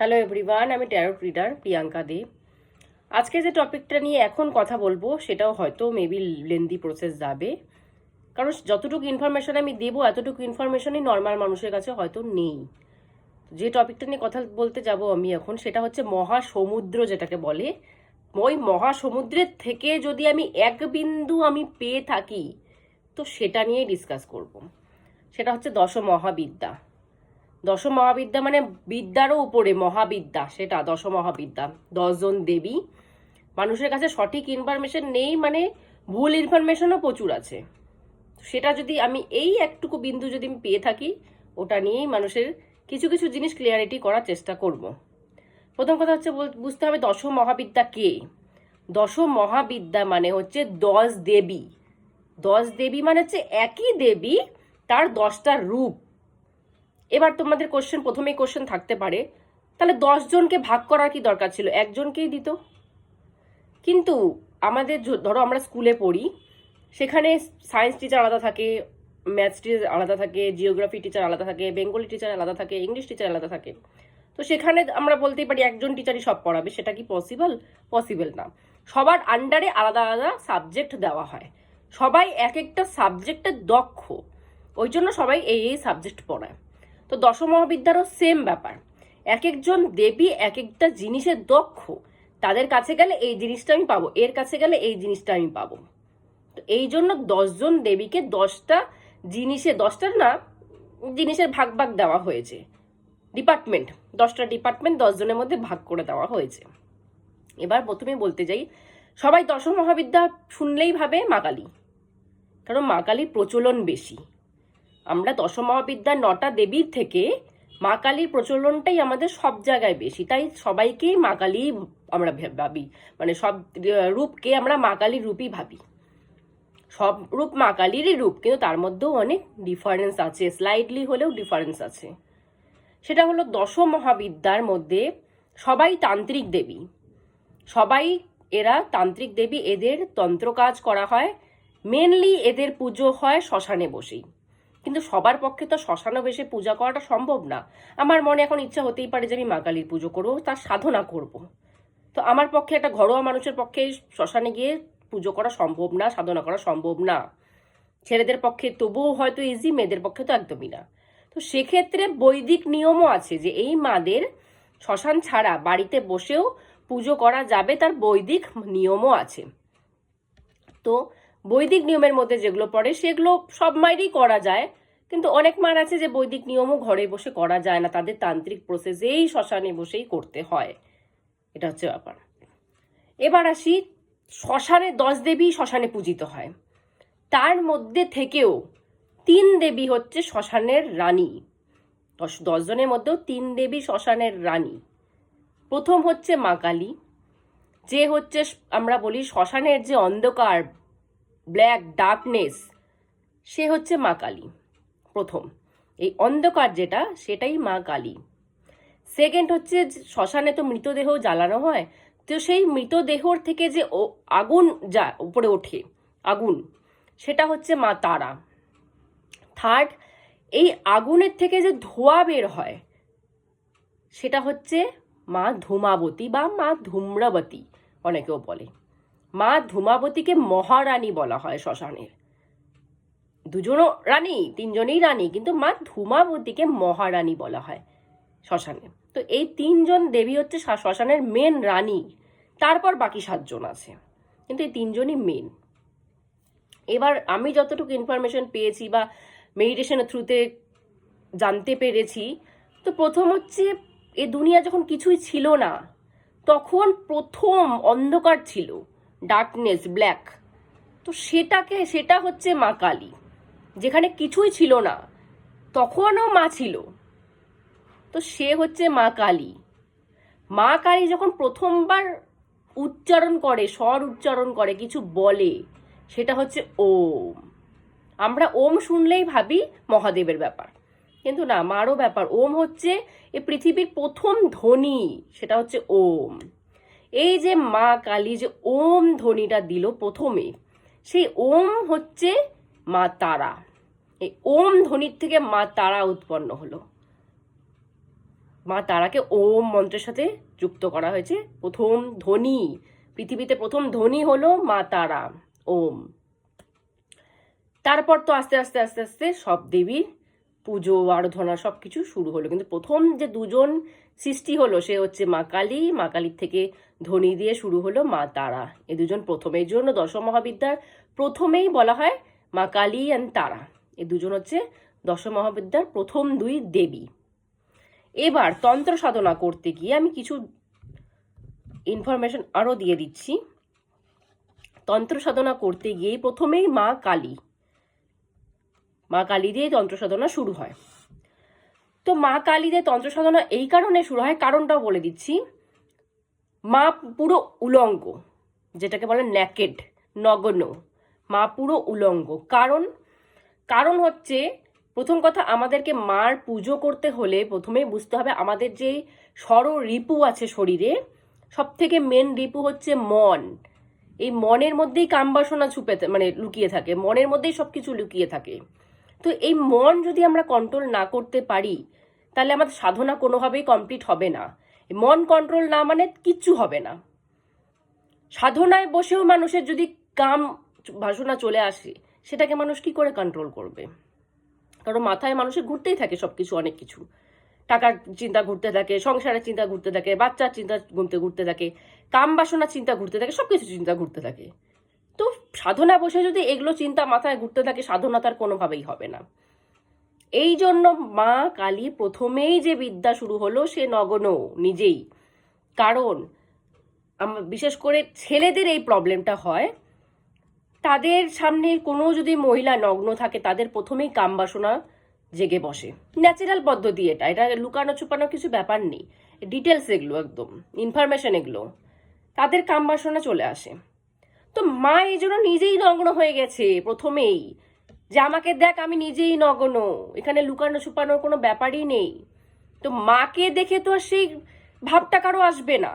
Hello everyone, আমি tarot reader Priyanka দে। আজকে যে টপিকটা নিয়ে এখন কথা বলবো সেটাও হয়তো মেবি লেন্দি প্রসেস যাবে, কারণ যতটুকু ইনফরমেশন আমি দেবো এতটুকু ইনফরমেশনই নর্মাল মানুষের কাছে হয়তো নেই। যে টপিকটা নিয়ে কথা বলতে যাব আমি এখন, সেটা হচ্ছে মহাসমুদ্র যেটাকে বলে। ওই মহাসমুদ্রের থেকে যদি আমি এক বিন্দু আমি পেয়ে থাকি তো সেটা নিয়েই ডিসকাস করব। সেটা হচ্ছে দশ মহাবিদ্যা। দশ মহাবিদ্যা মানে বিদ্যারও উপরে মহাবিদ্যা, সেটা দশ মহাবিদ্যা, 10জন দেবী। মানুষের কাছে সঠিক ইনফরমেশন নেই, মানে ভুল ইনফরমেশনও প্রচুর আছে। সেটা যদি আমি এই একটুকু বিন্দু যদি আমি পেয়ে থাকি, ওটা নিয়েই মানুষের কিছু কিছু জিনিস ক্লিয়ারিটি করার চেষ্টা করব। প্রথম কথা হচ্ছে বুঝতে হবে দশ মহাবিদ্যা কে। দশ মহাবিদ্যা মানে হচ্ছে 10 দেবী। 10 দেবী মানে হচ্ছে একই দেবী, তার 10টা রূপ। এবার তোমাদের প্রথমেই কোশ্চেন থাকতে পারে, তাহলে 10 জনকে ভাগ করার কি দরকার ছিল, একজনকেই দিত। কিন্তু আমাদের ধরো আমরা স্কুলে পড়ি, সেখানে সায়েন্স টিচার আলাদা থাকে, ম্যাথস টিচার আলাদা থাকে, জিওগ্রাফি টিচার আলাদা থাকে, বেঙ্গলি টিচার আলাদা থাকে, ইংলিশ টিচার আলাদা থাকে। তো সেখানে আমরা বলতেই পারি একজন টিচারই সব পড়াবে, সেটা কি পসিবল না। সবার আন্ডারে আলাদা আলাদা সাবজেক্ট দেওয়া হয়, সবাই এক একটা সাবজেক্টে দক্ষ, ওই জন্য সবাই এই সাবজেক্ট পড়ায়। তো দশ মহাবিদ্যারও সেম ব্যাপার, এক একজন দেবী এক একটা জিনিসের দক্ষ। তাদের কাছে গেলে এই জিনিসটা আমি পাবো, এর কাছে গেলে এই জিনিসটা আমি পাবো। তো এই জন্য 10জন দেবীকে 10টা জিনিসের ভাগ ভাগ দেওয়া হয়েছে। ডিপার্টমেন্ট, 10টা ডিপার্টমেন্ট 10 জনের মধ্যে ভাগ করে দেওয়া হয়েছে। এবার প্রথমে বলতে যাই, সবাই দশ মহাবিদ্যা শুনলেই ভাবে মা কালী, কারণ মা কালীর প্রচলন বেশি। আমরা দশ মহাবিদ্যার 9টা দেবীর থেকে মা কালীর প্রচলনটাই আমাদের সব জায়গায় বেশি, তাই সবাইকেই মা কালী আমরা ভাবি, মানে সব রূপকে আমরা মা কালীর রূপই ভাবি। সব রূপ মা কালীরই রূপ, কিন্তু তার মধ্যেও অনেক ডিফারেন্স আছে, স্লাইটলি হলেও ডিফারেন্স আছে। সেটা হলো দশ মহাবিদ্যার মধ্যে সবাই তান্ত্রিক দেবী, এরা তান্ত্রিক দেবী, এদের তন্ত্র কাজ করা হয়। মেনলি এদের পুজো হয় শ্মশানে বসেই, কিন্তু সবার পক্ষে তো শ্মশানে বসে পূজা করাটা সম্ভব না। আমার মনে এখন ইচ্ছা হতেই পারে যে আমি মা কালীর পুজো করবো, তার সাধনা করব। তো আমার পক্ষে, একটা ঘরোয়া মানুষের পক্ষে শ্মশানে গিয়ে পুজো করা সম্ভব না, সাধনা করা সম্ভব না। ছেলেদের পক্ষে তবুও হয়তো ইজি, মেয়েদের পক্ষে তো একদমই না। তো সেক্ষেত্রে বৈদিক নিয়মও আছে যে এই মাদের শ্মশান ছাড়া বাড়িতে বসেও পুজো করা যাবে, তার বৈদিক নিয়মও আছে। তো বৈদিক নিয়মের মধ্যে যেগুলো পড়ে সেগুলো সব মায়েরই করা যায়, কিন্তু অনেক মার আছে যে বৈদিক নিয়মও ঘরে বসে করা যায় না, তাদের তান্ত্রিক প্রসেসেই শ্মশানে বসেই করতে হয়। এটা হচ্ছে ব্যাপার। এবার আসি, শ্মশানে 10 দেবী শ্মশানে পূজিত হয়, তার মধ্যে থেকেও 3 দেবী হচ্ছে শ্মশানের রানী। 10 জনের মধ্যেও 3 দেবী শ্মশানের রানী। প্রথম হচ্ছে মা কালী, যে হচ্ছে আমরা বলি শ্মশানের যে অন্ধকার, ব্ল্যাক ডার্কনেস, সে হচ্ছে মা কালী প্রথম। এই অন্ধকার যেটা, সেটাই মা কালী। সেকেন্ড হচ্ছে শ্মশানে তো মৃতদেহ জ্বালানো হয়, তো সেই মৃতদেহর থেকে যে আগুন যা উপরে ওঠে, আগুন, সেটা হচ্ছে মা তারা। থার্ড, এই আগুনের থেকে যে ধোঁয়া বের হয়, সেটা হচ্ছে মা ধূমাবতী বা মা ধূম্রবতী অনেকেও বলে। মা ধূমাবতীকে মহারানী বলা হয় শ্মশানের। 2জনও রানী, 3জনেই রানী, কিন্তু মা ধূমাবতীকে মহারানী বলা হয় শ্মশানে। তো এই 3জন দেবী হচ্ছে শ্মশানের মেন রানী, তারপর বাকি 7জন আছে, কিন্তু এই 3জনই মেন। এবার আমি যতটুকু ইনফরমেশন পেয়েছি বা মেডিটেশনের থ্রুতে জানতে পেরেছি, তো প্রথম হচ্ছে এ দুনিয়া যখন কিছুই ছিল না, তখন প্রথম অন্ধকার ছিল, ডার্কনেস, ব্ল্যাক। তো সেটা হচ্ছে মা কালী। যেখানে কিছুই ছিল না তখনও মা ছিল, তো সে হচ্ছে মা কালী। মা কালী যখন প্রথমবার উচ্চারণ করে, স্বর উচ্চারণ করে, কিছু বলে, সেটা হচ্ছে ওম। আমরা ওম শুনলেই ভাবি মহাদেবের ব্যাপার, কিন্তু না, মারও ব্যাপার। ওম হচ্ছে এই পৃথিবীর প্রথম ধ্বনি, সেটা হচ্ছে ওম। এই যে মা কালী যে ওম ধ্বনিটা দিল প্রথমে, সেই ওম হচ্ছে মা তারা। এই ওম ধ্বনির থেকে মা তারা উৎপন্ন হলো। মা তারাকে ওম মন্ত্রের সাথে যুক্ত করা হয়েছে। প্রথম ধ্বনি, পৃথিবীতে প্রথম ধ্বনি হলো মা তারা, ওম। তারপর তো আস্তে আস্তে আস্তে আস্তে সব দেবীর পুজো আরাধনা সব কিছু শুরু হলো, কিন্তু প্রথম যে দুজন সৃষ্টি হলো সে হচ্ছে মা কালী, মা কালীর থেকে ধ্বনি দিয়ে শুরু হলো মা তারা। এই দুজন প্রথমে, এই জন্য দশ মহাবিদ্যার প্রথমেই বলা হয় মা কালী অ্যান্ড তারা। এই দুজন হচ্ছে দশ মহাবিদ্যার প্রথম দুই দেবী। এবার তন্ত্র সাধনা করতে গিয়ে আমি কিছু ইনফরমেশন আরও দিয়ে দিচ্ছি। তন্ত্র সাধনা করতে গিয়ে প্রথমেই মা কালী দিয়ে তন্ত্র সাধনা শুরু হয়। তো মা কালী দিয়ে তন্ত্র সাধনা এই কারণে শুরু হয়, কারণটাও বলে দিচ্ছি। মা পুরো উলঙ্গ, যেটাকে বলে ন্যাকেড, নগ্ন, মা পুরো উলঙ্গ। কারণ হচ্ছে, প্রথম কথা, আমাদেরকে মার পুজো করতে হলে প্রথমেই বুঝতে হবে আমাদের যে ষড়রিপু আছে শরীরে, সব থেকে মেন রিপু হচ্ছে মন। এই মনের মধ্যেই কামবাসনা লুকিয়ে থাকে, মনের মধ্যেই সবকিছু লুকিয়ে থাকে। তো এই মন যদি আমরা কন্ট্রোল না করতে পারি তাহলে আমাদের সাধনা কোনোভাবেই কমপ্লিট হবে না। মন কন্ট্রোল না মানে কিচ্ছু হবে না। সাধনায় বসেও মানুষের যদি কাম বাসনা চলে আসে, সেটাকে মানুষ কি করে কন্ট্রোল করবে? কারণ মাথায় মানুষের ঘুরতেই থাকে সবকিছু, অনেক কিছু, টাকার চিন্তা ঘুরতে থাকে, সংসারের চিন্তা ঘুরতে থাকে, বাচ্চার চিন্তা ঘুরতে থাকে, কাম বাসনার চিন্তা ঘুরতে থাকে, সবকিছু চিন্তা ঘুরতে থাকে। তো সাধনা বসে যদি এগুলো চিন্তা মাথায় ঘুরতে থাকে, সাধনা তার কোনোভাবেই হবে না। এই জন্য মা কালী প্রথমেই যে বিদ্যা শুরু হলো সে নগ্ন নিজেই। কারণ বিশেষ করে ছেলেদের এই প্রবলেমটা হয়, তাদের সামনে কোনো যদি মহিলা নগ্ন থাকে তাদের প্রথমেই কামবাসনা জেগে বসে। ন্যাচারাল পদ্ধতি এটা লুকানো ছুপানো কিছু ব্যাপার নেই, ডিটেলস এগুলো, একদম ইনফরমেশন এগুলো, তাদের কামবাসনা চলে আসে। তো মা এই জন্য নিজেই নগ্ন হয়ে গেছে প্রথমেই, যে আমাকে দেখ আমি নিজেই নগ্ন, এখানে লুকানো ছুপানোর কোনো ব্যাপারই নেই। তো মাকে দেখে তো আর সেই ভাবটা কারো আসবে না,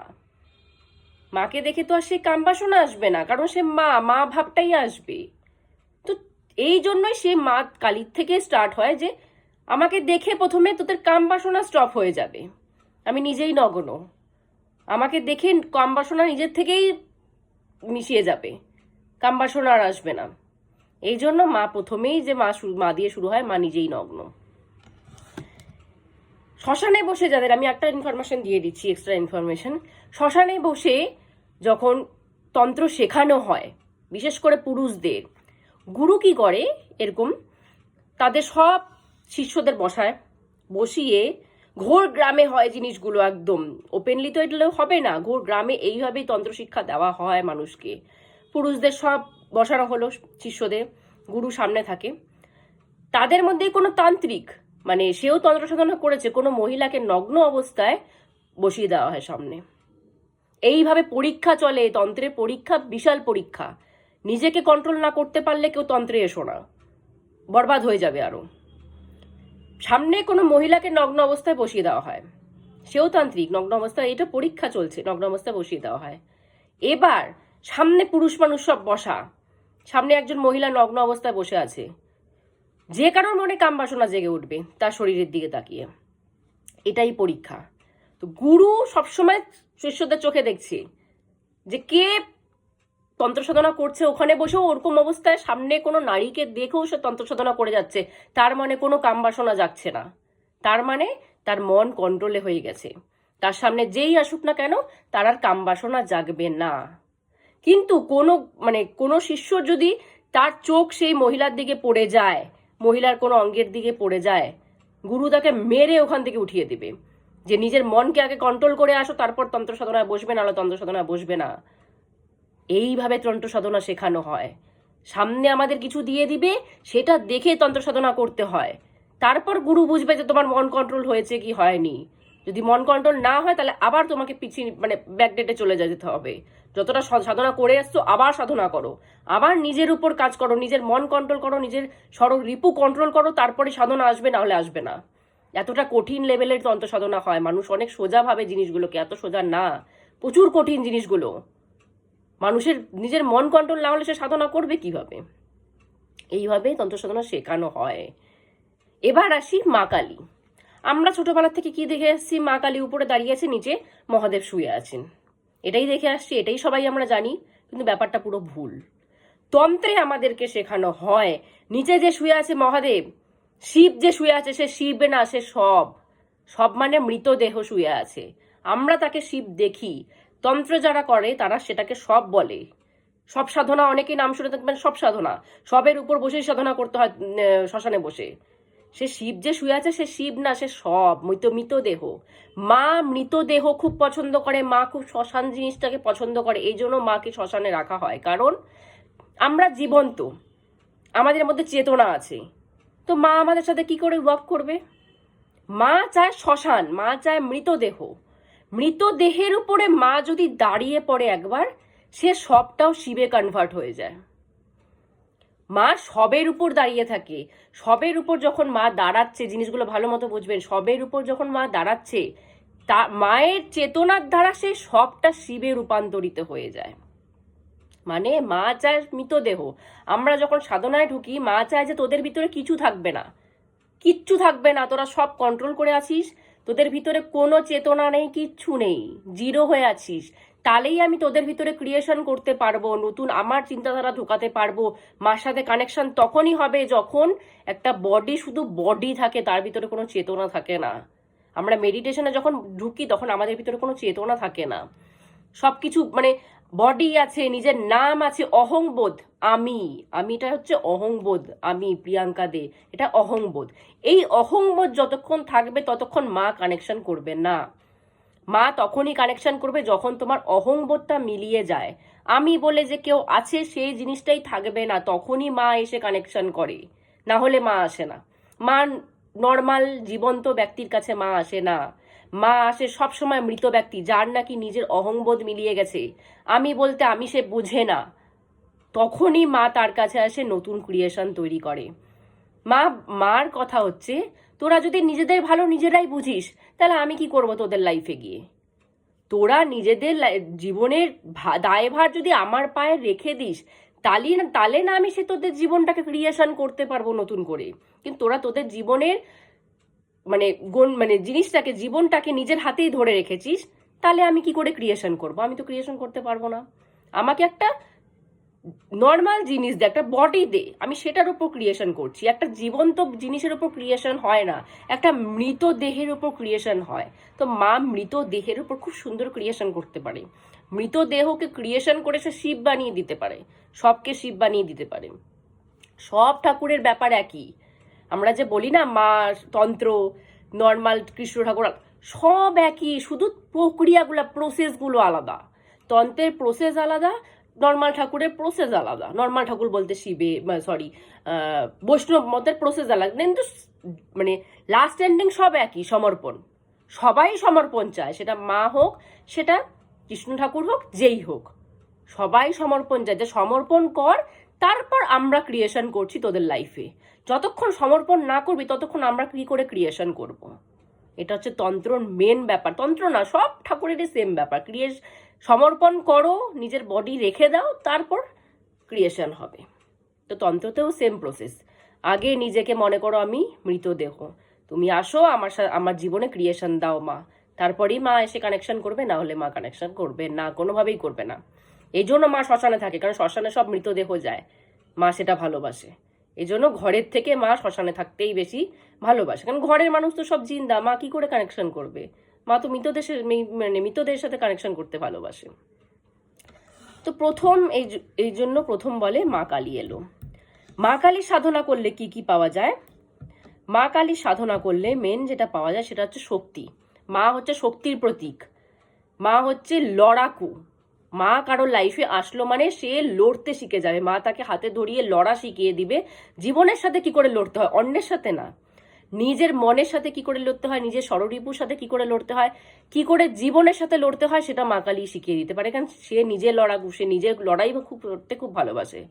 মাকে দেখে তো আর সেই কামবাসনা আসবে না, কারণ সে মা ভাবটাই আসবে। তো এই জন্যই সে মা কালীর থেকে স্টার্ট হয় যে আমাকে দেখে প্রথমে তোদের কামবাসনা স্টপ হয়ে যাবে, আমি নিজেই নগ্ন, আমাকে দেখে কামবাসনা নিজের থেকেই মিশিয়ে যাবে, কামবাসনা আর আসবে না। এই জন্য মা প্রথমেই যে মা দিয়ে শুরু হয়, মা নিজেই নগ্ন। শ্মশানে বসে যাদের, আমি একটা ইনফরমেশন দিয়ে দিচ্ছি, এক্সট্রা ইনফরমেশন। শ্মশানে বসে যখন তন্ত্র শেখানো হয়, বিশেষ করে পুরুষদের, গুরু কি করে, এরকম তাদের সব শিষ্যদের বসিয়ে, ঘোর গ্রামে হয় জিনিসগুলো, একদম ওপেনলি তো এগুলো হবে না, ঘোর গ্রামে এইভাবেই তন্ত্র শিক্ষা দেওয়া হয় মানুষকে। পুরুষদের সব বসানো হলো শিষ্যদের, গুরু সামনে থাকে। তাদের মধ্যেই কোনো তান্ত্রিক, মানে সেও তন্ত্র সাধনা করেছে, কোনো মহিলাকে নগ্ন অবস্থায় বসিয়ে দেওয়া হয় সামনে। এইভাবে পরীক্ষা চলে, তন্ত্রের পরীক্ষা, বিশাল পরীক্ষা। নিজেকে কন্ট্রোল না করতে পারলে কেউ তন্ত্রে এসো না, বরবাদ হয়ে যাবে আরো। সামনে কোনো মহিলাকে নগ্ন অবস্থায় বসিয়ে দেওয়া হয়, সেও তান্ত্রিক, নগ্ন অবস্থায়, এটা পরীক্ষা চলছে, নগ্ন অবস্থায় বসিয়ে দেওয়া হয়। এবার সামনে পুরুষ মানুষ সব বসা, সামনে একজন মহিলা নগ্ন অবস্থায় বসে আছে, যে কারোর মনে কামবাসনা জেগে উঠবে তার শরীরের দিকে তাকিয়ে, এটাই পরীক্ষা। তো গুরু সবসময় শিষ্যদের চোখে দেখছে যে কে তন্ত্র সাধনা করছে, ওখানে বসেও ওরকম অবস্থায় সামনে কোনো নারীকে দেখেও সে তন্ত্র সাধনা করে যাচ্ছে, তার মানে কোনো কামবাসনা জাগছে না, তার মানে তার মন কন্ট্রোলে হয়ে গেছে, তার সামনে যেই আসুক না কেন তার আর কামবাসনা জাগবে না। কিন্তু কোনো শিষ্য যদি তার চোখ সেই মহিলার দিকে পড়ে যায়, মহিলার কোনো অঙ্গের দিকে পড়ে যায়, গুরু তাকে মেরে ওখান থেকে উঠিয়ে দিবে, যে নিজের মনকে আগে কন্ট্রোল করে আসো, তারপর তন্ত্র সাধনায় বসবে, নাহলে তন্ত্র সাধনায় বসবে না। এইভাবে তন্ত্র সাধনা শেখানো হয়। সামনে আমাদের কিছু দিয়ে দিবে, সেটা দেখে তন্ত্র সাধনা করতে হয়, তারপর গুরু বুঝবে যে তোমার মন কন্ট্রোল হয়েছে কি হয়নি। যদি মন কন্ট্রোল না হয় তাহলে আবার তোমাকে পিছিয়ে ব্যাকডেটে চলে যেতে হবে, যতটা সাধনা করে এসছো আবার সাধনা করো, আবার নিজের উপর কাজ করো, নিজের মন কন্ট্রোল করো, নিজের রিপু কন্ট্রোল করো, তারপরে সাধনা আসবে, না হলে আসবে না। এতটা কঠিন লেভেলের তন্ত্র সাধনা হয়। মানুষ অনেক সোজা ভাবে জিনিসগুলোকে, এত সোজা না, প্রচুর কঠিন জিনিসগুলো। মানুষের নিজের মন কন্ট্রোল না হলে সে সাধনা করবে কিভাবে? এইভাবে তন্ত্র সাধনা শেখানো হয়। এবার আসি মা কালী। আমরা ছোটবেলা থেকে কি দেখে আসছি? মা কালী উপরে দাঁড়িয়ে আছে, নিচে মহাদেব শুয়ে আছেন, এটাই দেখে আসছি, এটাই সবাই আমরা জানি, কিন্তু ব্যাপারটা পুরো ভুল। তন্ত্রে আমাদেরকে শেখানো হয় নিচে যে শুয়ে আছে মহাদেব, শিব যে শুয়ে আছে সে শিব না, সে সব, সব মানে মৃতদেহ শুয়ে আছে, আমরা তাকে শিব দেখি। তন্ত্র যারা করে তারা সেটাকে সব বলে। সব সাধনা, অনেকেই নাম শুনে থাকবেন, সব সাধনা, সবের উপর বসেই সাধনা করতে হয় শ্মশানে বসে। সে শিব যে শুয়ে আছে সে শিব না, সে সব মৃতদেহ। মা মৃতদেহ খুব পছন্দ করে, মা খুব শ্মশান জিনিসটাকে পছন্দ করে, এই জন্য মাকে শ্মশানে রাখা হয়। কারণ আমরা জীবন্ত, আমাদের মধ্যে চেতনা আছে, তো মা আমাদের সাথে কি করে ওয়ার্ক করবে? মা চায় শ্মশান, মা চায় মৃতদেহ। মৃতদেহের উপরে মা যদি দাঁড়িয়ে পড়ে একবার, সে সবটাও শিবে কনভার্ট হয়ে যায়। মা সবের উপর দাঁড়িয়ে থাকে, সবের উপর যখন মা দাঁড়াচ্ছে, জিনিসগুলো ভালো মতো বুঝবেন, সবের উপর যখন মা দাঁড়াচ্ছে, তা মায়ের চেতনার দ্বারা সে সবটা শিবে রূপান্তরিত হয়ে যায়। মানে মা চায় মৃতদেহ। আমরা যখন সাধনায় ঢুকি, মা চায় যে তোদের ভিতরে কিছু থাকবে না, কিচ্ছু থাকবে না, তোরা সব কন্ট্রোল করে আছিস, তোদের ভিতরে কোনো চেতনা নেই, কিচ্ছু নেই, জিরো হয়ে আছিস, তাহলেই আমি তোদের ভিতরে ক্রিয়েশন করতে পারবো, নতুন আমার চিন্তাধারা ঢোকাতে পারবো। মার সাথে কানেকশন তখনই হবে যখন একটা বডি শুধু বডি থাকে, তার ভিতরে কোনো চেতনা থাকে না। আমরা মেডিটেশনে যখন ঢুকি তখন আমাদের ভিতরে কোনো চেতনা থাকে না, সবকিছু মানে বডি আছে, নিজের নাম আছে, অহংবোধ, আমিটা হচ্ছে অহংবোধ, আমি প্রিয়াঙ্কা দে, এটা অহংবোধ। এই অহংবোধ যতক্ষণ থাকবে ততক্ষণ মা কানেকশন করবে না। মা তখনই কানেকশন করবে যখন তোমার অহংবোধটা মিলিয়ে যায়। আমি বলে যে কেউ আছে সেই জিনিসটাই থাকবে না, তখনই মা এসে কানেকশন করে, না হলে মা আসে না। মা নর্মাল জীবন্ত ব্যক্তির কাছে মা আসে না, মা আসে সবসময় মৃত ব্যক্তি, যার নাকি নিজের অহংবোধ মিলিয়ে গেছে, আমি বলতে আমি সে বুঝে না, তখনই মা তার কাছে আসে, নতুন ক্রিয়েশন তৈরি করে। মার কথা হচ্ছে, তোরা যদি নিজেদের ভালো নিজেরাই বুঝিস, তাহলে আমি কি করব তোদের লাইফে গিয়ে? তোরা নিজেদের জীবনের দায়ভার যদি আমার পায়ে রেখে দিস, তাহলে না আমি সে তোদের জীবনটাকে ক্রিয়েশন করতে পারবো নতুন করে। কিন্তু তোরা তোদের জীবনের মানে জিনিসটাকে, জীবনটাকে নিজের হাতেই ধরে রেখেছিস, তাহলে আমি কি করে ক্রিয়েশন করব? আমি তো ক্রিয়েশন করতে পারবো না। আমাকে একটা নর্মাল জিনিস দে, একটা বডি দে, আমি সেটার উপর ক্রিয়েশন করছি। একটা জীবন্ত জিনিসের উপর ক্রিয়েশন হয় না, একটা মৃত দেহের উপর ক্রিয়েশন হয়। তো মা মৃত দেহের উপর খুব সুন্দর ক্রিয়েশন করতে পারে, মৃত দেহকে ক্রিয়েশন করে সে শিব বানিয়ে দিতে পারে, সবকে শিব বানিয়ে দিতে পারে। সব ঠাকুরের ব্যাপার একই। আমরা যে বলি না মা তন্ত্র, নর্মাল কৃষ্ণ ঠাকুর, সব একই, শুধু প্রক্রিয়াগুলো, প্রসেসগুলো আলাদা। তন্ত্রের প্রসেস আলাদা, নর্মাল ঠাকুরের প্রসেস আলাদা। নর্মাল ঠাকুর বলতে শিবে, সরি, বৈষ্ণব মতের প্রসেস আলাদা, কিন্তু মানে লাস্ট এন্ডিং সব একই, সমর্পণ। সবাই সমর্পণ চায়, সেটা মা হোক, সেটা কৃষ্ণ ঠাকুর হোক, যেই হোক, সবাই সমর্পণ চায়, যে সমর্পণ কর, তারপর আমরা ক্রিয়েশন করছি তোদের লাইফে। যতক্ষণ সমর্পণ না করবি ততক্ষণ আমরা কি করে ক্রিয়েশন করব? এটা হচ্ছে তন্ত্রর মেন ব্যাপার। তন্ত্র না, সব ঠাকুরেরই সেম ব্যাপার। সমর্পণ করো, নিজের বডি রেখে দাও, তারপর ক্রিয়েশন হবে। তো তন্ত্রতেও সেম প্রসেস। আগে নিজেকে মনে করো আমি মৃতদেহ, তুমি আসো আমার জীবনে ক্রিয়েশন দাও মা, তারপরেই মা এসে কানেকশন করবে, না হলে মা কানেকশন করবে না, কোনোভাবেই করবে না। এই জন্য মা শ্মশানে থাকে, কারণ শ্মশানে সব মৃতদেহ যায়, মা সেটা ভালোবাসে। এই জন্য ঘরের থেকে মা শ্মশানে থাকতেই বেশি ভালোবাসে, কারণ ঘরের মানুষ তো সব জিন্দা, মা কি করে কানেকশন করবে? মা তো মৃতদের সাথে কানেকশন করতে ভালোবাসে। তো প্রথম এই জন্য প্রথম বলে মা কালী এলো। মা কালীর সাধনা করলে কি কি পাওয়া যায়? মা কালীর সাধনা করলে মেন যেটা পাওয়া যায় সেটা হচ্ছে শক্তি। মা হচ্ছে শক্তির প্রতীক, মা হচ্ছে লড়াকু। মা কারোর লাইফে আসলো মানে সে লড়তে শিখে যাবে, মা তাকে হাতে ধরিয়ে লড়া শিখিয়ে দিবে। জীবনের সাথে কি করে লড়তে হয়, অন্যের সাথে না, নিজের মনের সাথে কি করে লড়তে হয়, নিজের ষড়রিপুর সাথে কি করে লড়তে হয়, কি করে জীবনের সাথে লড়তে হয়, সেটা মা কালী শিখিয়ে দিতে পারে। কারণ সে নিজের লড়াকু, সে নিজের লড়াই করতে খুব ভালোবাসে।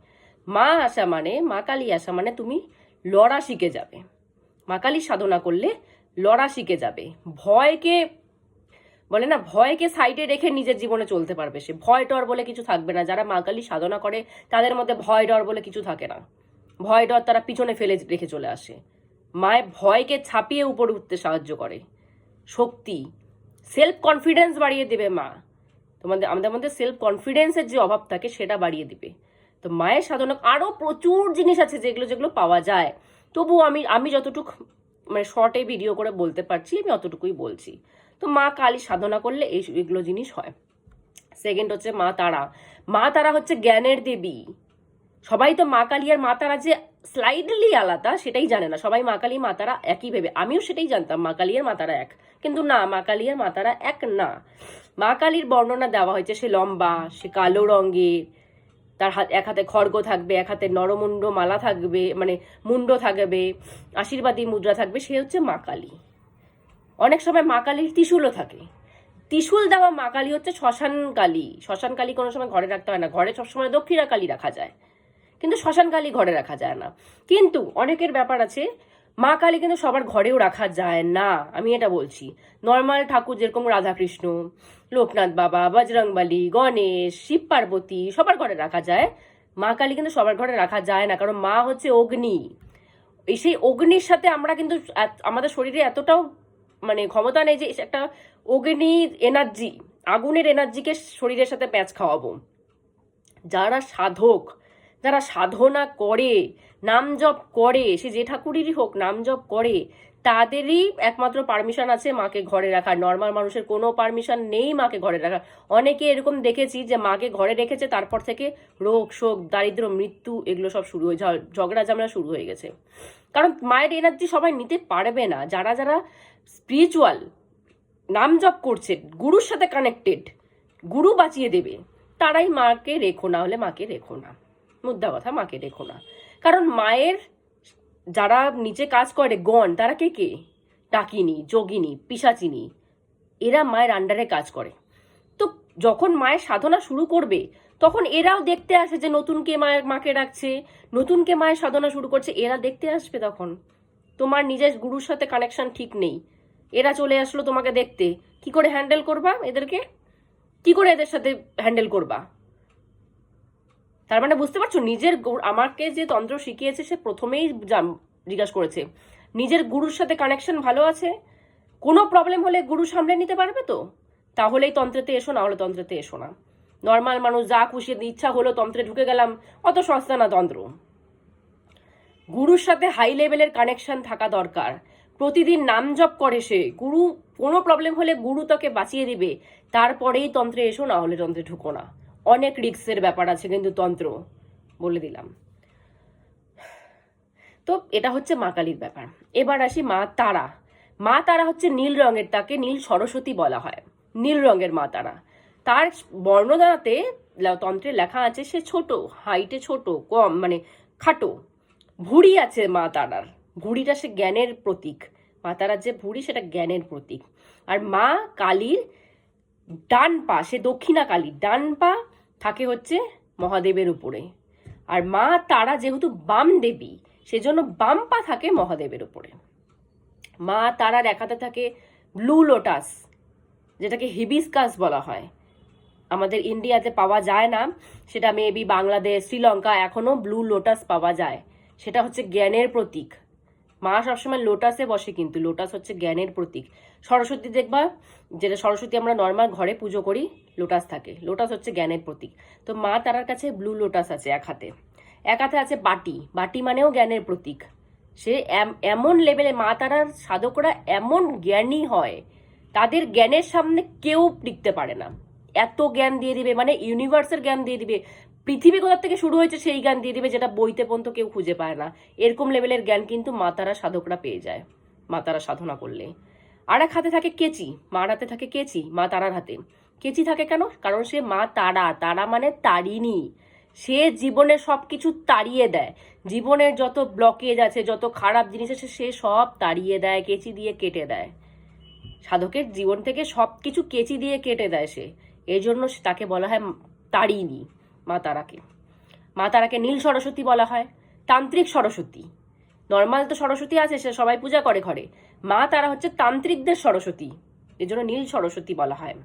মা আসা মানে, মা কালী আসা মানে তুমি লড়া শিখে যাবে। মা কালী সাধনা করলে লড়া শিখে যাবে। ভয়কে বলে না, ভয়কে সাইডে রেখে নিজের জীবনে চলতে পারবে সে। ভয় ডর বলে কিছু থাকবে না। যারা মা কালী সাধনা করে তাদের মধ্যে ভয় ডর বলে কিছু থাকে না। ভয় ডর তারা পিছনে ফেলে রেখে চলে আসে। মায়ের ভয়কে ছাপিয়ে উপরে উঠতে সাহায্য করে, শক্তি, সেলফ কনফিডেন্স বাড়িয়ে দেবে মা। আমাদের মধ্যে সেলফ কনফিডেন্সের যে অভাব থাকে সেটা বাড়িয়ে দিবে। তো মায়ের সাধনা আরো প্রচুর জিনিস আছে যেগুলো পাওয়া যায়, তবু আমি যতটুকু মানে শর্টে ভিডিও করে বলতে পারছি আমি অতটুকুই বলছি। তো মা কালী সাধনা করলে এগুলো জিনিস হয়। সেকেন্ড হচ্ছে মা তারা। মা তারা হচ্ছে জ্ঞানের দেবী। সবাই তো মা কালী আর মা তারা যে স্লাইডলি আলাদা সেটাই জানে না, সবাই মা কালী মা তারা একই ভেবে। আমিও সেটাই জানতাম, মা কালী আর মা তারা এক, কিন্তু না, মা কালী আর মা তারা এক না। মা কালীর বর্ণনা দেওয়া হয়েছে, সে লম্বা, সে কালো রঙের, তার এক হাতে খড়গ থাকবে, এক হাতে নরমুণ্ড মালা থাকবে, মানে মুন্ড থাকবে, আশীর্বাদী মুদ্রা থাকবে, সে হচ্ছে মা কালী। অনেক সময় মা কালীর ত্রিশূলও থাকে। ত্রিশূল দেওয়া মা কালী হচ্ছে শ্মশান কালী। শ্মশান কালী কোনো সময় ঘরে রাখতে হয় না, ঘরে সবসময় দক্ষিণা কালী রাখা যায়, কিন্তু শ্মশান কালী ঘরে রাখা যায় না। কিন্তু অনেকের ব্যাপার আছে, মা কালী কিন্তু সবার ঘরেও রাখা যায় না, আমি এটা বলছি। নর্মাল ঠাকুর যেরকম রাধাকৃষ্ণ, লোকনাথ বাবা, বজরংবলী, গণেশ, শিব পার্বতী সবার ঘরে রাখা যায়, মা কালী কিন্তু সবার ঘরে রাখা যায় না, কারণ মা হচ্ছে অগ্নি। সেই অগ্নির সাথে আমরা কিন্তু আমাদের শরীরে এতটাও মানে ক্ষমতা নেই যে একটা অগ্নির এনার্জি, আগুনের এনার্জিকে শরীরের সাথে প্যাঁচ খাওয়াবো। যারা সাধক, যারা সাধনা করে, নাম জপ করে, সে যে ঠাকুরেরই হোক, নাম জপ করে, তাদেরই একমাত্র পারমিশন আছে মাকে ঘরে রাখার। নর্মাল মানুষের কোনো পারমিশন নেই মাকে ঘরে রাখার। অনেকে এরকম দেখেছি যে মাকে ঘরে রেখেছে, তারপর থেকে রোগ শোক দারিদ্র মৃত্যু এগুলো সব শুরু হয়ে ঝগড়া ঝামেলা শুরু হয়ে গেছে। কারণ মায়ের এনার্জি সবাই নিতে পারবে না। যারা যারা স্পিরিচুয়াল, নাম জপ করছে, গুরুর সাথে কানেক্টেড, গুরু বাঁচিয়ে দেবে, তারাই মাকে রেখো, না হলে মাকে রেখো না। মুদ্রা কথা, মাকে রেখো না। কারণ মায়ের যারা নিচে কাজ করে গণ, তারা কে কে? ডাকিনী, যোগিনী, পিশাচিনী, এরা মায়ের আন্ডারে কাজ করে। তো যখন মায়ের সাধনা শুরু করবে তখন এরাও দেখতে আসে যে নতুন কে মাকে ডাকছে, নতুন কে মায়ের সাধনা শুরু করছে, এরা দেখতে আসবে। তখন তোমার নিজের গুরুর সাথে কানেকশন ঠিক নেই, এরা চলে আসলো তোমাকে দেখতে, কি করে হ্যান্ডেল করবা এদেরকে? কি করে এদের সাথে হ্যান্ডেল করবা? তার মানে বুঝতে পারছো, নিজের আমাকে যে তন্ত্র শিখিয়েছে সে প্রথমেই জিজ্ঞাসা করেছে নিজের গুরুর সাথে কানেকশন ভালো আছে, কোনো প্রবলেম হলে গুরু সামলে নিতে পারবে তো, তাহলেই তন্ত্রেতে এসো, না হলে তন্ত্রেতে এসো না। নর্মাল মানুষ যা খুশি ইচ্ছা হলো তন্ত্রে ঢুকে গেলাম, অত সস্তা না তন্ত্র। গুরুর সাথে হাই লেভেলের কানেকশন থাকা দরকার। প্রতিদিন নাম জপ করে সে, গুরু কোনো প্রবলেম হলে গুরু তাকে বাঁচিয়ে দিবে, তারপরেই তন্ত্রে এসো, না হলে তন্ত্রে ঢুকো না। অনেক রিস্কের ব্যাপার আছে কিন্তু তন্ত্র, বলে দিলাম। তো এটা হচ্ছে মা কালীর ব্যাপার। এবার আসি মা তারা। মা তারা হচ্ছে নীল রঙের, তাকে নীল সরস্বতী বলা হয়, নীল রঙের মা তারা। তার বর্ণনাতে তন্ত্রে লেখা আছে সে ছোট, হাইটে ছোট, কম মানে খাটো, ভুঁড়ি আছে মা তারার। ভুঁড়িটা সে জ্ঞানের প্রতীক, মা তারার যে ভুঁড়ি সেটা জ্ঞানের প্রতীক। আর মা কালীর ডান পা, সে দক্ষিণা কালী, ডান পা থাকে হচ্ছে মহাদেবের উপরে। আর মা তারা যেহেতু বাম দেবী, সেজন্য বাম পা থাকে মহাদেবের উপরে। মা তারার এক হাতে থাকে ব্লু লোটাস, যেটাকে হিবিস্কাস বলা হয়। আমাদের ইন্ডিয়াতে পাওয়া যায় না, সেটা মেবি বাংলাদেশ, শ্রীলঙ্কা এখনো ব্লু লোটাস পাওয়া যায়। সেটা হচ্ছে জ্ঞানের প্রতীক। মা সবসময় লোটাসে বসে, কিন্তু লোটাস হচ্ছে জ্ঞানের প্রতীক। সরস্বতী দেখবা, যেটা সরস্বতী আমরা নর্মাল ঘরে পুজো করি, লোটাস থাকে, লোটাস হচ্ছে জ্ঞানের প্রতীক। তো মা তারার কাছে ব্লু লোটাস আছে এক হাতে। এক হাতে আছে বাটি, বাটি মানেও জ্ঞানের প্রতীক। সে এমন লেভেলে মা তারার সাধকরা এমন জ্ঞানী হয়, তাদের জ্ঞানের সামনে কেউ টিকতে পারে না। এত জ্ঞান দিয়ে দিবে, মানে ইউনিভার্সের জ্ঞান দিয়ে দিবে, পৃথিবী কোথা থেকে শুরু হয়েছে সেই জ্ঞান দিয়ে দিবে, যেটা বইতে পর্যন্ত কেউ খুঁজে পায় না। এরকম লেভেলের জ্ঞান কিন্তু মা তারা সাধকরা পেয়ে যায় মা তারা সাধনা করলে। আর এক হাতে থাকে কেচি, মার হাতে থাকে কেচি, মা তারার হাতে কেচি থাকে কেন? কারণ সে মা তারা, তারা মানে তারিণী। সে জীবনে সবকিছু তাড়িয়ে দেয়, জীবনের যত ব্লকেজ আছে, যত খারাপ জিনিস আছে, সে সব তাড়িয়ে দেয়, কেচি দিয়ে কেটে দেয়। সাধকের জীবন থেকে সবকিছু কেচি দিয়ে কেটে দেয় সে, এই জন্য তাকে বলা হয় তারিণী। মা তারাকে, মা তারাকে নীল সরস্বতী বলা হয়, তান্ত্রিক সরস্বতী। নর্মাল তো সরস্বতী আছে, সে সবাই পূজা করে ঘরে। মা তারা হচ্ছে তান্ত্রিকদের সরস্বতী, এর জন্য নীল সরস্বতী বলা হয়।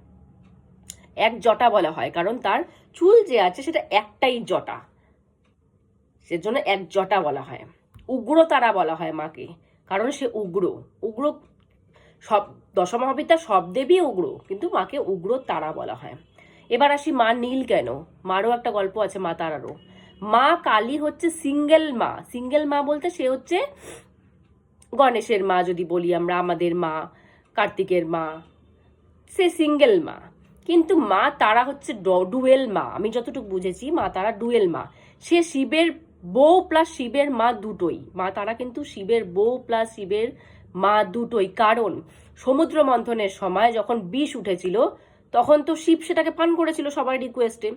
এক জটা বলা হয়, কারণ তার চুল যে আছে সেটা একটাই জটা, সেজন্য এক জটা বলা হয়। উগ্র তারা বলা হয় মাকে, কারণ সে উগ্র। উগ্র সব দশমহাবিদ্যা সব দেবী উগ্র, কিন্তু মাকে উগ্র তারা বলা হয়। এবার আসি মা নীল কেন। মারও একটা গল্প আছে মা তারারও। মা কালী হচ্ছে সিঙ্গেল মা। সিঙ্গেল মা বলতে সে হচ্ছে গণেশের মা, যদি বলি আমরা, আমাদের মা, কার্তিকের মা, সে সিঙ্গেল মা। কিন্তু মা তারা হচ্ছে ডুয়েল মা। আমি যতটুকু বুঝেছি মা তারা ডুয়েল মা। সে শিবের বউ প্লাস শিবের মা দুটোই। মা তারা কিন্তু শিবের বউ প্লাস শিবের মা দুটোই। কারণ সমুদ্র মন্থনের সময় যখন বিষ উঠেছিল তখন তো শিব সেটাকে পান করেছিল সবার রিকোয়েস্টে।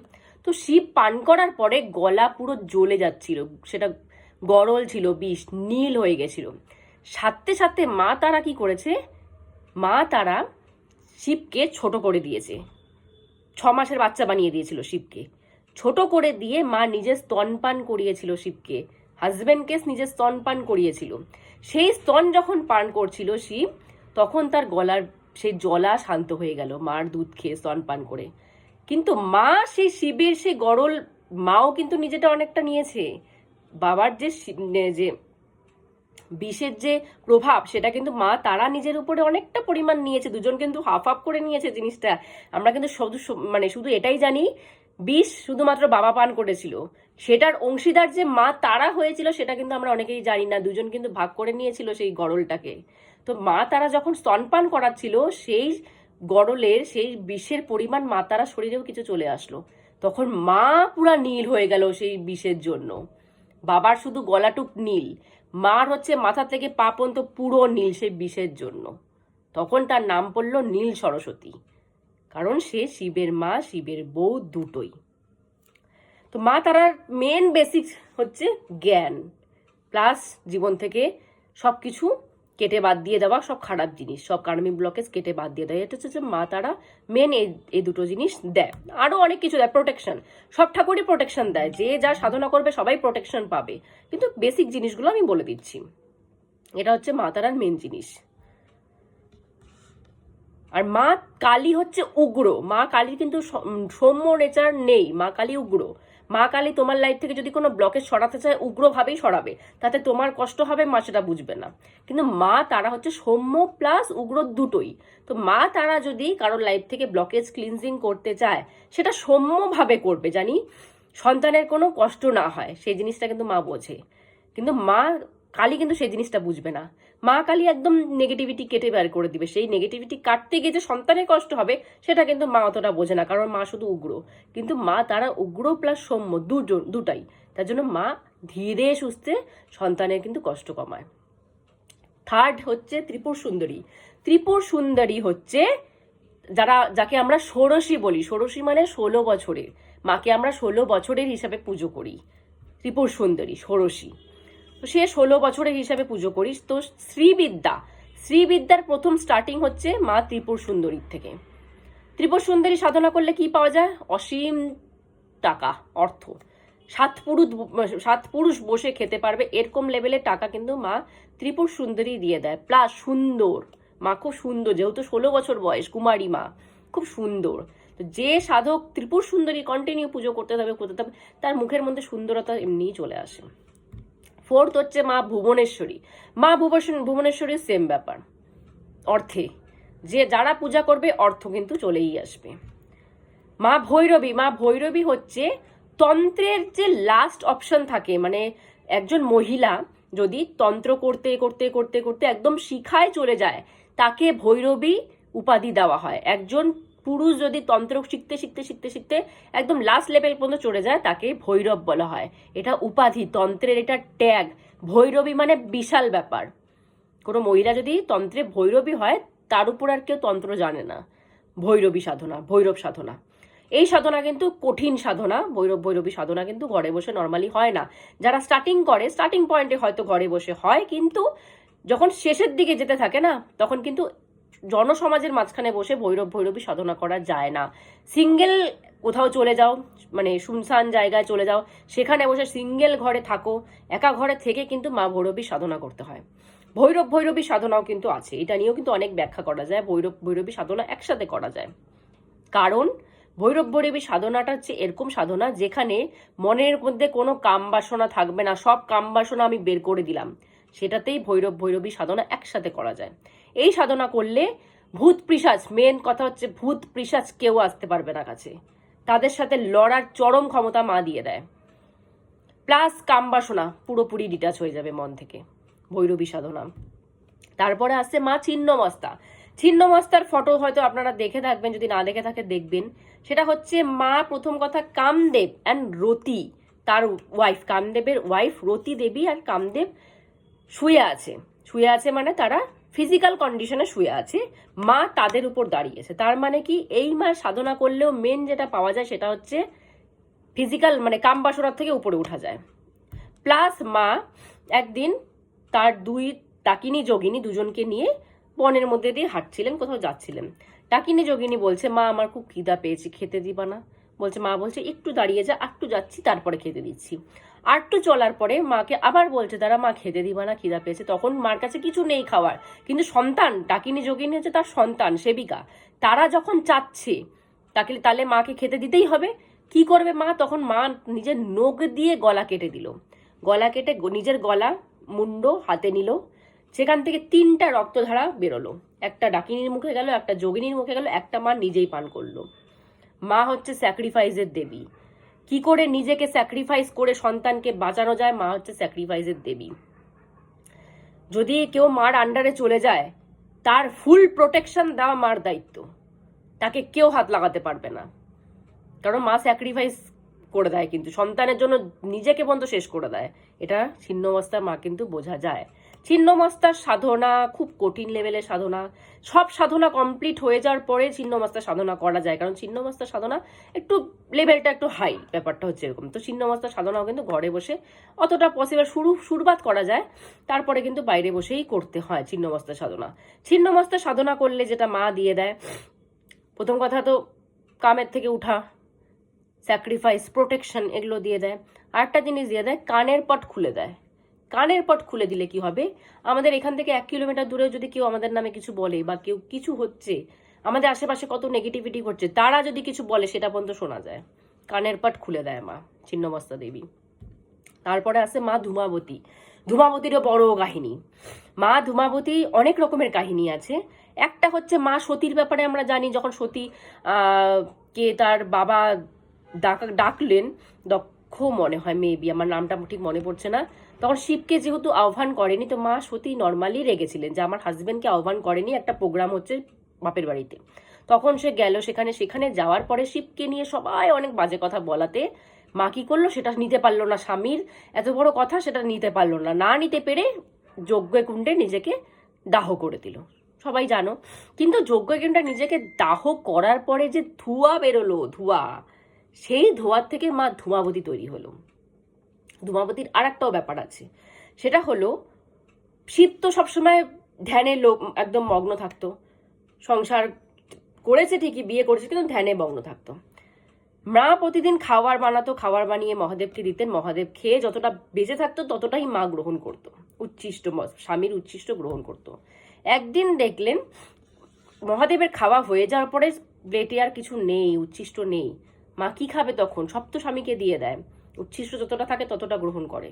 তো শিব পান করার পরে গলা পুরো জ্বলে যাচ্ছিল, সেটা গরল ছিল, বিষ নীল হয়ে গেছিল। সাথে সাথে মা তারা কি করেছে, মা তারা শিবকে ছোট করে দিয়েছে। 6 মাসের বাচ্চা বানিয়ে দিয়েছিল শিবকে। ছোট করে দিয়ে মা নিজে স্তনপান করিয়েছিল শিবকে, হাজবেন্ডকে নিজে স্তনপান করিয়েছিল। সেই স্তন যখন পান করছিল শিব, তখন তার গলার সেই জ্বলা শান্ত হয়ে গেল মার দুধ খেয়ে স্তনপান করে। কিন্তু মা সেই শিবের সেই গরল মাও কিন্তু নিজেটা অনেকটা নিয়েছে। বাবার যে বিষের যে প্রভাব, সেটা কিন্তু মা তারা নিজের উপরে অনেকটা পরিমাণ নিয়েছে। দুজন কিন্তু হাফ হাফ করে নিয়েছে জিনিসটা। আমরা কিন্তু শুধু এটাই জানি বিষ শুধুমাত্র বাবা পান করেছিল, সেটার অংশীদার যে মা তারা হয়েছিল সেটা কিন্তু আমরা অনেকেই জানি না। দুজন কিন্তু ভাগ করে নিয়েছিল সেই গরলটাকে। তো মা তারা যখন স্তনপান করাচ্ছিল, সেই গরলের সেই বিষের পরিমাণ মা তারা শরীরেও কিছু চলে আসলো। তখন মা পুরা নীল হয়ে গেল সেই বিষের জন্য। বাবার শুধু গলাটুক নীল, মার হচ্ছে মাথা থেকে পা পর্যন্ত পুরো নীল সেই বিষের জন্য। তখন তার নাম পড়ল নীল সরস্বতী, কারণ সে শিবের মা, শিবের বউ দুটোই। তো মা তারার মেন বেসিক হচ্ছে জ্ঞান প্লাস জীবন থেকে সবকিছু কেটে বাদ দিয়ে দেওয়া, সব খারাপ জিনিস, সব কার্মিক ব্লকেজ কেটে বাদ দিয়ে দেয়। এটা হচ্ছে মা তারা মেন এই দুটো জিনিস দেয়। আরো অনেক কিছু দেয়, প্রোটেকশন, সব ঠাকুরই প্রোটেকশন দেয়। যে যা সাধনা করবে সবাই প্রোটেকশন পাবে, কিন্তু বেসিক জিনিসগুলো আমি বলে দিচ্ছি। এটা হচ্ছে মা তারার মেন জিনিস। আর মা কালী হচ্ছে উগ্র। মা কালীর কিন্তু সৌম্য নেচার নেই, মা কালী উগ্র। মা কালী তোমার লাইফ থেকে যদি কোনো ব্লকেজ সরাতে চায় উগ্রভাবেই সরাবে, তাতে তোমার কষ্ট হবে, মা সেটা বুঝবে না। কিন্তু মা তারা হচ্ছে সৌম্য প্লাস উগ্র দুটোই। তো মা তারা যদি কারোর লাইফ থেকে ব্লকেজ ক্লিনজিং করতে চায়, সেটা সৌম্যভাবে করবে, জানি সন্তানের কোনো কষ্ট না হয়, সেই জিনিসটা কিন্তু মা বোঝে। কিন্তু মা কালী কিন্তু সেই জিনিসটা বুঝবে না। মা কালী একদম নেগেটিভিটি কেটে বের করে দিবে। সেই নেগেটিভিটি কাটতে গিয়ে যে সন্তানের কষ্ট হবে, সেটা কিন্তু মা অতটা বোঝে না, কারণ মা শুধু উগ্র। কিন্তু মা তারা উগ্র প্লাস সৌম্য দুটাই। তার জন্য মা ধীরে সুস্থে সন্তানের কিন্তু কষ্ট কমায়। থার্ড হচ্ছে ত্রিপুর সুন্দরী। ত্রিপুর সুন্দরী হচ্ছে যাকে আমরা ষোড়শী বলি। ষোড়শী মানে 16 বছরের। মাকে আমরা 16 বছরের হিসাবে পুজো করি। ত্রিপুর সুন্দরী ষোড়শী, তো সে 16 বছরের হিসাবে পুজো করিস। তো শ্রীবিদ্যার প্রথম স্টার্টিং হচ্ছে মা ত্রিপুর সুন্দরীর থেকে। ত্রিপুর সুন্দরী সাধনা করলে কি পাওয়া যায়? অসীম টাকা, অর্থ। 7 পুরুষ বসে খেতে পারবে এরকম লেভেলের টাকা কিন্তু মা ত্রিপুর সুন্দরী দিয়ে দেয়। প্লাস সুন্দর, মা খুব সুন্দর, যেহেতু 16 বছর বয়স, কুমারী মা, খুব সুন্দর। তো যে সাধক ত্রিপুর সুন্দরী কন্টিনিউ পুজো করতে হবে, তার মুখের মধ্যে সুন্দরতা এমনিই চলে আসে। ফোর্থ হচ্ছে মা ভুবনেশ্বরী। মা ভুবনেশ্বরীর সেম ব্যাপার, অর্থে। যে যারা পূজা করবে অর্থ কিন্তু চলেই আসবে। মা ভৈরবী হচ্ছে তন্ত্রের যে লাস্ট অপশন থাকে, মানে একজন মহিলা যদি তন্ত্র করতে করতে করতে করতে একদম শিখায় চলে যায়, তাকে ভৈরবী উপাধি দেওয়া হয়। একজন পুরুষ যদি তন্ত্র শিখতে শিখতে শিখতে শিখতে একদম লাস্ট লেভেল পর্যন্ত চলে যায়, তাকে ভৈরব বলা হয়। এটা উপাধি, তন্ত্রের এটা ট্যাগ। ভৈরবী মানে বিশাল ব্যাপার। কোনো মহিলা যদি তন্ত্রে ভৈরবী হয়, তার উপর আর কেউ তন্ত্র জানে না। ভৈরবী সাধনা, ভৈরব সাধনা, এই সাধনা কিন্তু কঠিন সাধনা। ভৈরবী সাধনা কিন্তু ঘরে বসে নর্মালি হয় না। যারা স্টার্টিং করে, স্টার্টিং পয়েন্টে হয়তো ঘরে বসে হয়, কিন্তু যখন শেষের দিকে যেতে থাকে না, তখন কিন্তু জনসমাজের মাঝখানে বসে ভৈরবী সাধনা করা যায় না। সিঙ্গেল কোথাও চলে যাও, মানে শুনশান জায়গায় চলে যাও, সেখানে বসে সিঙ্গেল ঘরে থাকো, একা ঘরে থেকে কিন্তু মা ভৈরবী সাধনা করতে হয়। ভৈরবী সাধনাও কিন্তু আছে, এটা নিয়েও কিন্তু অনেক ব্যাখ্যা করা যায়। ভৈরবী সাধনা একসাথে করা যায়, কারণ ভৈরবী সাধনাটা হচ্ছে এরকম সাধনা যেখানে মনের মধ্যে কোনো কাম বাসনা থাকবে না। সব কাম বাসনা আমি বের করে দিলাম। সেটাতেই ভৈরব ভৈরবী সাধনা একসাথে করা যায়। এই সাধনা করলে ভূত পিশাচ, মেন কথা হচ্ছে ভূত পিশাচ কেউ আসতে পারবে না কাছে, তাদের সাথে লড়ার চরম ক্ষমতা মা দিয়ে দেয়। প্লাস কামবাসনা পুরোপুরি ডিটাচ হয়ে যাবে মন থেকে, ভৈরবী সাধনা। তারপরে আসছে মা ছিন্নমস্তা। ছিন্নমস্তার ফটো হয়তো আপনারা দেখে থাকবেন, যদি না দেখে থাকে দেখবেন। সেটা হচ্ছে মা প্রথম কথা কামদেব অ্যান্ড রতি, তার ওয়াইফ, কামদেবের ওয়াইফ রতি দেবী আর কামদেব শুয়ে আছে। শুয়ে আছে মানে তারা ফিজিক্যাল কন্ডিশনে শুয়ে আছে, মা তাদের উপর দাঁড়িয়েছে। তার মানে কি এই মা সাধনা করলেও মেন যেটা পাওয়া যায় সেটা হচ্ছে ফিজিক্যাল, মানে কামবাসনার থেকে উপরে উঠা যায়। প্লাস মা একদিন তার দুই ডাকিনী যোগিনী দুজনকে নিয়ে বনের মধ্যে দিয়ে হাঁটছিলেন, কোথাও যাচ্ছিলেন। ডাকিনী যোগিনী বলছে মা আমার খুব খিদা পেয়েছি, খেতে দিবা না? বলছে, মা বলছে একটু দাঁড়িয়ে যা, একটু যাচ্ছি তারপরে খেতে দিচ্ছি। আরটু চলার পরে মাকে আবার বলছে তারা, মা খেতে দিবা না, খিদা পেয়েছে। তখন মার কাছে কিছু নেই খাওয়ার, কিন্তু সন্তান, ডাকিনী যোগিনী হচ্ছে তার সন্তান সেবিকা, তারা যখন চাচ্ছে তাকে, তাহলে মাকে খেতে দিতেই হবে। কি করবে মা? তখন মা নিজের নখ দিয়ে গলা কেটে দিল। গলা কেটে নিজের গলা মুন্ড হাতে নিল, সেখান থেকে 3টা রক্তধারা বেরোলো। একটা ডাকিনীর মুখে গেল, একটা যোগিনীর মুখে গেল, একটা মা নিজেই পান করলো। মা হচ্ছে স্যাক্রিফাইসের দেবী। কি করে নিজেকে স্যাক্রিফাইস করে সন্তানকে বাঁচানো যায়, মা হচ্ছে স্যাক্রিফাইসের দেবী। যদি কেউ মার আন্ডারে চলে যায়, তার ফুল প্রোটেকশন দেওয়া মার দায়িত্ব, তাকে কেউ হাত লাগাতে পারবে না। কারণ মা স্যাক্রিফাইস করে দেয়, কিন্তু সন্তানের জন্য নিজেকে পর্যন্ত শেষ করে দেয়। এটা ছিন্নমস্তার মা কিন্তু বোঝা যায়। ছিন্নমস্তার সাধনা খুব কঠিন লেভেলের সাধনা। সব সাধনা কমপ্লিট হয়ে যাওয়ার পরে ছিন্নমস্তার সাধনা করা যায়, কারণ ছিন্নমস্তার সাধনা একটু লেভেলটা একটু হাই, ব্যাপারটা হচ্ছে এরকম। তো ছিন্নমস্তার সাধনাও কিন্তু ঘরে বসে অতটা পসিবল শুরুবাত করা যায়, তারপরে কিন্তু বাইরে বসেই করতে হয় ছিন্নমস্তার সাধনা। ছিন্নমস্তার সাধনা করলে যেটা মা দিয়ে দেয়, প্রথম কথা তো কামের থেকে উঠা, স্যাক্রিফাইস, প্রোটেকশন, এগুলো দিয়ে দেয়। আরেকটা জিনিস দিয়ে দেয়, কানের পট খুলে দেয়। কানের পট খুলে দিলে কি হবে, আমাদের এখান থেকে 1 কিলোমিটার দূরেও যদি কেউ আমাদের নামে কিছু বলে, বা কেউ কিছু হচ্ছে, আমাদের আশেপাশে কত নেগেটিভিটি ঘটছে, তারা যদি কিছু বলে সেটা পর্যন্ত শোনা যায়। কানের পট খুলে দেয় মা ছিন্নমস্তা দেবী। তারপরে আছে মা ধূমাবতী। ধূমাবতীরও বড় কাহিনী। মা ধূমাবতী অনেক রকমের কাহিনী আছে। একটা হচ্ছে মা সতীর ব্যাপারে আমরা জানি, যখন সতী কে তার বাবা ডাকলেন, দক্ষ মনে হয়, মেবি, আমার নামটা ঠিক মনে পড়ছে না, তখন শিবকে যেহেতু আহ্বান করেনি, তো মা সতী নর্মালি রেগেছিলেন যে আমার হাজবেন্ডকে আহ্বান করেনি, একটা প্রোগ্রাম হচ্ছে বাপের বাড়িতে। তখন সে গেল সেখানে যাওয়ার পরে শিবকে নিয়ে সবাই অনেক বাজে কথা বলাতে মা কি করলো, সেটা নিতে পারলো না, স্বামীর এত বড় কথা সেটা নিতে পারলো না, না নিতে পেরে যজ্ঞকুণ্ডে নিজেকে দাহ করে দিল, সবাই জানো। কিন্তু যজ্ঞকুণ্ডে নিজেকে দাহ করার পরে যে ধোঁয়া বেরোলো, ধোঁয়া, সেই ধোঁয়ার থেকে মা ধূমাবতী তৈরি হলো। ধূমাবতীর আর একটাও ব্যাপার আছে, সেটা হলো শিব তো সবসময় ধ্যানে একদম মগ্ন থাকতো, সংসার করেছে ঠিকই, বিয়ে করেছে, কিন্তু ধ্যানে মগ্ন থাকতো। মা প্রতিদিন খাবার বানাতো, খাবার বানিয়ে মহাদেবকে দিতেন, মহাদেব খেয়ে যতটা বেঁচে থাকতো ততটাই মা গ্রহণ করতো, উচ্ছিষ্ট, স্বামীর উচ্ছিষ্ট গ্রহণ করতো। একদিন দেখলেন মহাদেবের খাওয়া হয়ে যাওয়ার পরে প্লেটে আর কিছু নেই, উচ্ছিষ্ট নেই, মা কি খাবে তখন? সব তো স্বামীকে দিয়ে দেয়, উচ্ছিষ্ট যতটা থাকে ততটা গ্রহণ করে।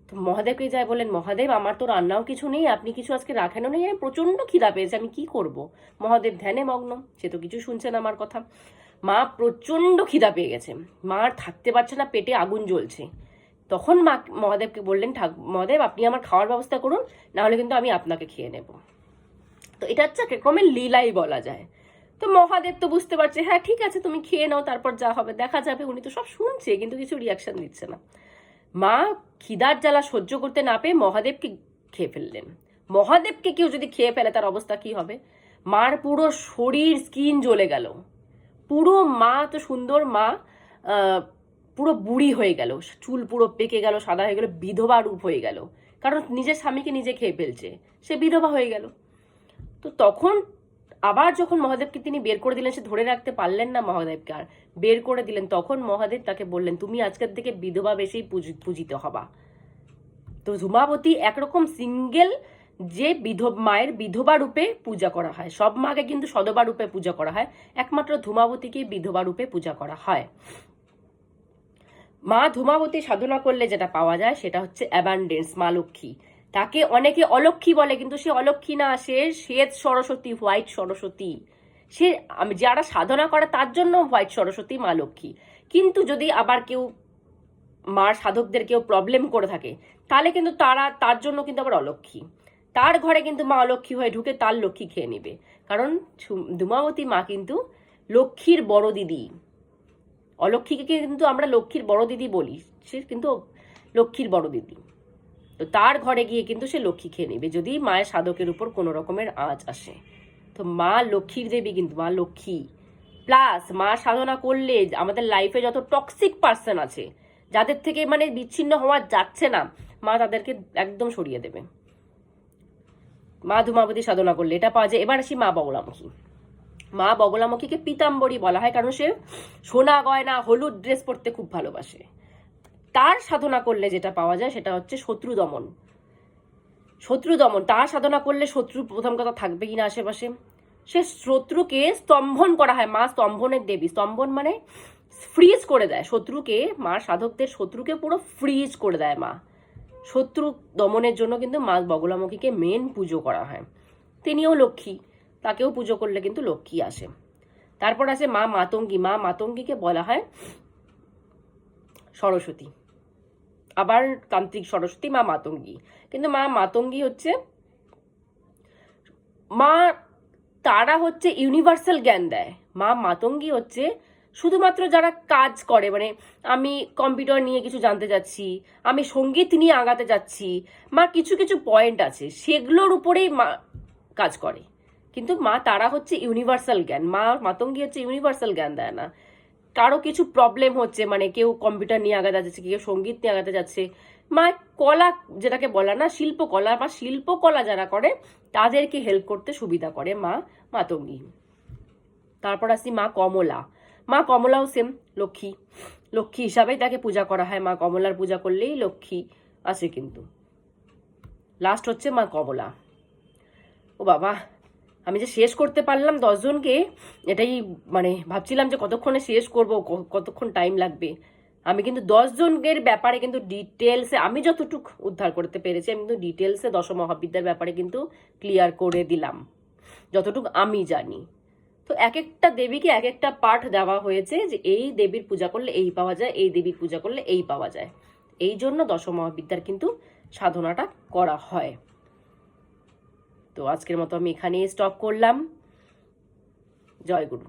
তো মহাদেবকে যায় বলেন, মহাদেব আমার তো রান্নাও কিছু নেই, আপনি কিছু আজকে রাখেনও নেই, আমি প্রচন্ড খিদা পেয়েছে, আমি কি করব? মহাদেব ধ্যানে মগ্ন, সে তো কিছু শুনছে না আমার কথা। মা প্রচন্ড খিদা পেয়ে গেছে, মা আর থাকতে পারছে না, পেটে আগুন জ্বলছে। তখন মা মহাদেবকে বললেন, মহাদেব আপনি আমার খাওয়ার ব্যবস্থা করুন, না হলে কিন্তু আমি আপনাকে খেয়ে নেব। তো এটা হচ্ছে ক্রমের লীলাই বলা যায়। তো মহাদেব তো বুঝতে পারছে, হ্যাঁ ঠিক আছে তুমি খেয়ে নাও, তারপর যা হবে দেখা যাবে। উনি তো সব শুনছে কিন্তু কিছু রিয়াকশন দিচ্ছে না। মা খিদার জ্বালা সহ্য করতে না পেয়ে মহাদেবকে খেয়ে ফেললেন। মহাদেবকে কেউ যদি খেয়ে ফেলে তার অবস্থা কি হবে? মার পুরো শরীর স্কিন জ্বলে গেল, পুরো মা তো সুন্দর মা পুরো বুড়ি হয়ে গেল, চুল পুরো পেকে গেল, সাদা হয়ে গেল, বিধবা রূপ হয়ে গেল, কারণ নিজের স্বামীকে নিজে খেয়ে ফেলছে, সে বিধবা হয়ে গেল। তো তখন আবার যখন মহাদেবকে তিনি বের করে দিলেন, সে ধরে রাখতে পারলেন না মহাদেবকে, আর বের করে দিলেন, তখন মহাদেব তাকে বললেন তুমি আজকের থেকে বিধবা বেশি পূজিত হবা। তো ধূমাবতী একরকম সিঙ্গেল যে মায়ের বিধবা রূপে পূজা করা হয়, সব মাকে কিন্তু সদবা রূপে পূজা করা হয়, একমাত্র ধূমাবতীকে বিধবা রূপে পূজা করা হয়। মা ধূমাবতী সাধনা করলে যেটা পাওয়া যায় সেটা হচ্ছে অ্যাবান্ডেন্স, মা লক্ষ্মী। তাকে অনেকে অলক্ষ্মী বলে, কিন্তু সে অলক্ষ্মী না, সে শ্বেত সরস্বতী, হোয়াইট সরস্বতী। সে যারা সাধনা করে তার জন্য হোয়াইট সরস্বতী মা লক্ষ্মী। কিন্তু যদি আবার কেউ মার সাধকদের কেউ প্রবলেম করে থাকে, তাহলে কিন্তু তার জন্য কিন্তু আবার অলক্ষ্মী। তার ঘরে কিন্তু মা অলক্ষ্মী হয়ে ঢুকে তার লক্ষ্মী খেয়ে নেবে। কারণ ধূমাবতী মা কিন্তু লক্ষ্মীর বড় দিদি। অলক্ষ্মীকে কিন্তু আমরা লক্ষ্মীর বড় দিদি বলি, সে কিন্তু লক্ষ্মীর বড় দিদি। তো তার ঘরে গিয়ে কিন্তু সে লক্ষ্মী খেয়ে নেবে যদি মায়ের সাধকের উপর কোনো রকমের আঁচ আসে। তো মা লক্ষ্মীর দেবী, কিন্তু মা লক্ষ্মী। প্লাস মা সাধনা করলে আমাদের লাইফে যত টক্সিক পার্সন আছে, যাদের থেকে মানে বিচ্ছিন্ন হওয়া যাচ্ছে না, মা তাদেরকে একদম সরিয়ে দেবে মা ধূমাবতী সাধনা করলে। এটা পাওয়া যায়। এবার আসি মা বগলামুখী। মা বগলামুখীকে পীতাম্বরী বলা হয় কারণ সে সোনা গয়না হলুদ ড্রেস পরতে খুব ভালোবাসে। তার সাধনা করলে যেটা পাওয়া যায় সেটা হচ্ছে শত্রু দমন। শত্রু দমন তার সাধনা করলে শত্রু প্রথম কথা থাকবে কিনা আশেপাশে, সে শত্রুকে স্তম্ভন করা হয়। মা স্তম্ভনের দেবী। স্তম্ভন মানে ফ্রিজ করে দেয় শত্রুকে। মা সাধকদের শত্রুকে পুরো ফ্রিজ করে দেয় মা। শত্রু দমনের জন্য কিন্তু মা বগলামুখীকে মেন পুজো করা হয়। তিনিও লক্ষ্মী, তাকেও পুজো করলে কিন্তু লক্ষ্মী আসে। তারপর আছে মা মাতঙ্গী। মা মাতঙ্গীকে বলা হয় সরস্বতী, আবার তান্ত্রিক সরস্বতী মা মাতঙ্গী। কিন্তু মা মাতঙ্গী হচ্ছে মা, তারা হচ্ছে ইউনিভার্সাল জ্ঞান দেয়। মা মাতঙ্গী হচ্ছে শুধুমাত্র যারা কাজ করে, মানে আমি কম্পিউটার নিয়ে কিছু জানতে যাচ্ছি, আমি সঙ্গীত নিয়ে আগাতে যাচ্ছি, মা কিছু কিছু পয়েন্ট আছে সেগুলোর উপরেই মা কাজ করে। কিন্তু মা তারা হচ্ছে ইউনিভার্সাল জ্ঞান। মা মাতঙ্গী হচ্ছে ইউনিভার্সাল জ্ঞান দেয় না। কারো কিছু প্রবলেম হচ্ছে, মানে কেউ কম্পিউটার নিয়ে আগাতে যাচ্ছে, কেউ সঙ্গীত নিয়ে আগাতে যাচ্ছে, মা কলা যেটাকে বলা না শিল্পকলা বা শিল্পকলা যারা করে তাদেরকে হেল্প করতে সুবিধা করে মা মাতঙ্গী। তারপর আসি মা কমলা। মা কমলাও সেম লক্ষ্মী। লক্ষ্মী হিসাবেই তাকে পূজা করা হয়। মা কমলার পূজা করলেই লক্ষ্মী আসে। কিন্তু লাস্ট হচ্ছে মা কমলা। ও বাবা, আমি যে শেষ করতে পারলাম 10 জনকে, এটাই মানে ভাবছিলাম যে কতক্ষণে শেষ করব, কতক্ষণ টাইম লাগবে। আমি কিন্তু 10 জনের ব্যাপারে কিন্তু ডিটেলসে আমি যতটুকু উদ্ধার করতে পেরেছি, আমি কিন্তু ডিটেলসে দশমহাবিদ্যার ব্যাপারে কিন্তু ক্লিয়ার করে দিলাম যতটুকু আমি জানি। তো এক একটা দেবীকে এক একটা পাঠ দেওয়া হয়েছে যে এই দেবীর পূজা করলে এই পাওয়া যায়, এই দেবীর পূজা করলে এই পাওয়া যায়। এই জন্য দশমহাবিদ্যার কিন্তু সাধনাটা করা হয়। তো আজকের মতো আমি এখানেই স্টপ করলাম। জয় গুরু।